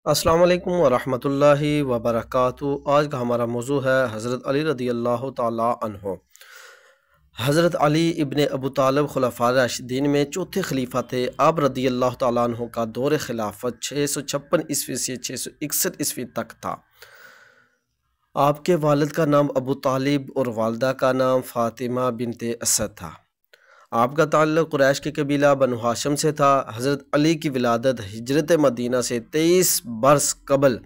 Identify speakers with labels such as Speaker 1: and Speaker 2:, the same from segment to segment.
Speaker 1: السلام علیکم ورحمۃ اللہ وبرکاتہ۔ آج کا ہمارا موضوع ہے حضرت علی رضی اللہ تعالیٰ عنہ۔ حضرت علی ابن ابو طالب خلفاء راشدین میں چوتھے خلیفہ تھے۔ آپ رضی اللہ تعالیٰ عنہ کا دور خلافت 656 عیسوی سے 661 عیسوی تک تھا۔ آپ کے والد کا نام ابو طالب اور والدہ کا نام فاطمہ بنت اسد تھا۔ آپ کا تعلق قریش کے قبیلہ بنو ہاشم سے تھا۔ حضرت علی کی ولادت ہجرت مدینہ سے 23 برس قبل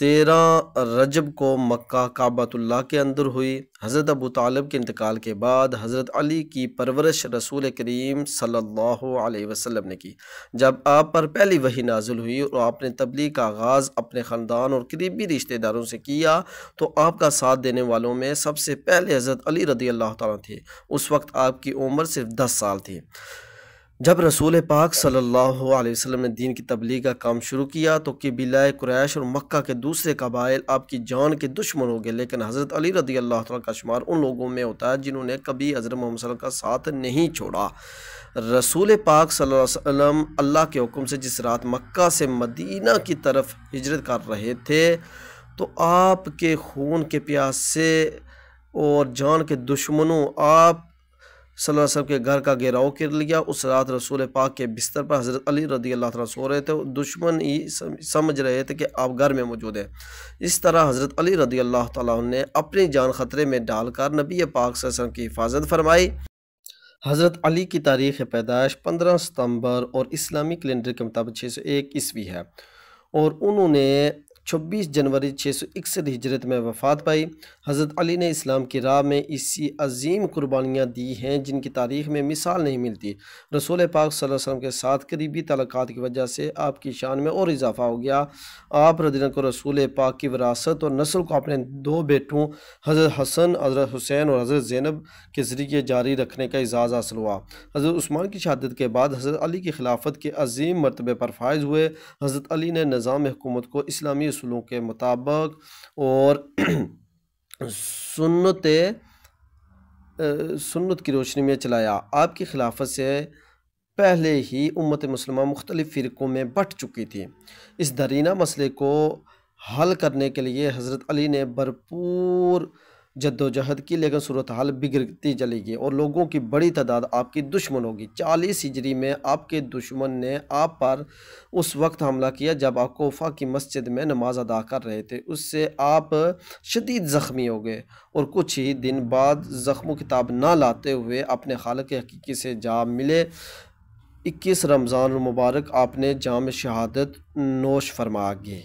Speaker 1: 13 رجب کو مکہ کعبۃ اللہ کے اندر ہوئی۔ حضرت ابو طالب کے انتقال کے بعد حضرت علی کی پرورش رسول کریم صلی اللہ علیہ وسلم نے کی۔ جب آپ پر پہلی وحی نازل ہوئی اور آپ نے تبلیغ کا آغاز اپنے خاندان اور قریبی رشتہ داروں سے کیا تو آپ کا ساتھ دینے والوں میں سب سے پہلے حضرت علی رضی اللہ تعالیٰ تھے۔ اس وقت آپ کی عمر صرف 10 سال تھی۔ جب رسول پاک صلی اللہ علیہ وسلم نے دین کی تبلیغ کا کام شروع کیا تو قبیلہ قریش اور مکہ کے دوسرے قبائل آپ کی جان کے دشمن ہو گئے، لیکن حضرت علی رضی اللہ تعالیٰ کا شمار ان لوگوں میں ہوتا ہے جنہوں نے کبھی حضرت محمد صلی اللہ علیہ وسلم کا ساتھ نہیں چھوڑا۔ رسول پاک صلی اللہ علیہ وسلم اللہ کے حکم سے جس رات مکہ سے مدینہ کی طرف ہجرت کر رہے تھے تو آپ کے خون کے پیاسے اور جان کے دشمنوں آپ صلی اللہ علیہ وسلم کے گھر کا گھیراؤ کر لیا۔ اس رات رسول پاک کے بستر پر حضرت علی رضی اللہ تعالیٰ سو رہے تھے، دشمن ہی سمجھ رہے تھے کہ آپ گھر میں موجود ہیں۔ اس طرح حضرت علی رضی اللہ تعالیٰ نے اپنی جان خطرے میں ڈال کر نبی پاک صلی اللہ علیہ وسلم کی حفاظت فرمائی۔ حضرت علی کی تاریخ پیدائش 15 ستمبر اور اسلامی کیلنڈر کے مطابق 601 عیسوی ہے اور انہوں نے 26 جنوری 661 ہجرت میں وفات پائی۔ حضرت علی نے اسلام کی راہ میں ایسی عظیم قربانیاں دی ہیں جن کی تاریخ میں مثال نہیں ملتی۔ رسول پاک صلی اللہ علیہ وسلم کے ساتھ قریبی تعلقات کی وجہ سے آپ کی شان میں اور اضافہ ہو گیا۔ آپ رضی اللہ عنہ کو رسول پاک کی وراثت اور نسل کو اپنے 2 بیٹوں حضرت حسن، حضرت حسین اور حضرت زینب کے ذریعے جاری رکھنے کا اعزاز حاصل ہوا۔ حضرت عثمان کی شہادت کے بعد حضرت علی کی خلافت کے عظیم مرتبے پر فائز ہوئے۔ حضرت علی نے نظام حکومت کو اسلامی اصولوں کے مطابق اور سنت کی روشنی میں چلایا۔ آپ کی خلافت سے پہلے ہی امت مسلمہ مختلف فرقوں میں بٹ چکی تھی۔ اس درینہ مسئلے کو حل کرنے کے لیے حضرت علی نے بھرپور جدوجہد کی، لیکن صورتحال بگڑتی چلی گئی اور لوگوں کی بڑی تعداد آپ کی دشمن ہوگی۔ 40 ہجری میں آپ کے دشمن نے آپ پر اس وقت حملہ کیا جب آپ کوفہ کی مسجد میں نماز ادا کر رہے تھے۔ اس سے آپ شدید زخمی ہو گئے اور کچھ ہی دن بعد زخموں کی تاب نہ لاتے ہوئے اپنے خالق حقیقی سے جا ملے۔ 21 رمضان المبارک آپ نے جام شہادت نوش فرما گئے۔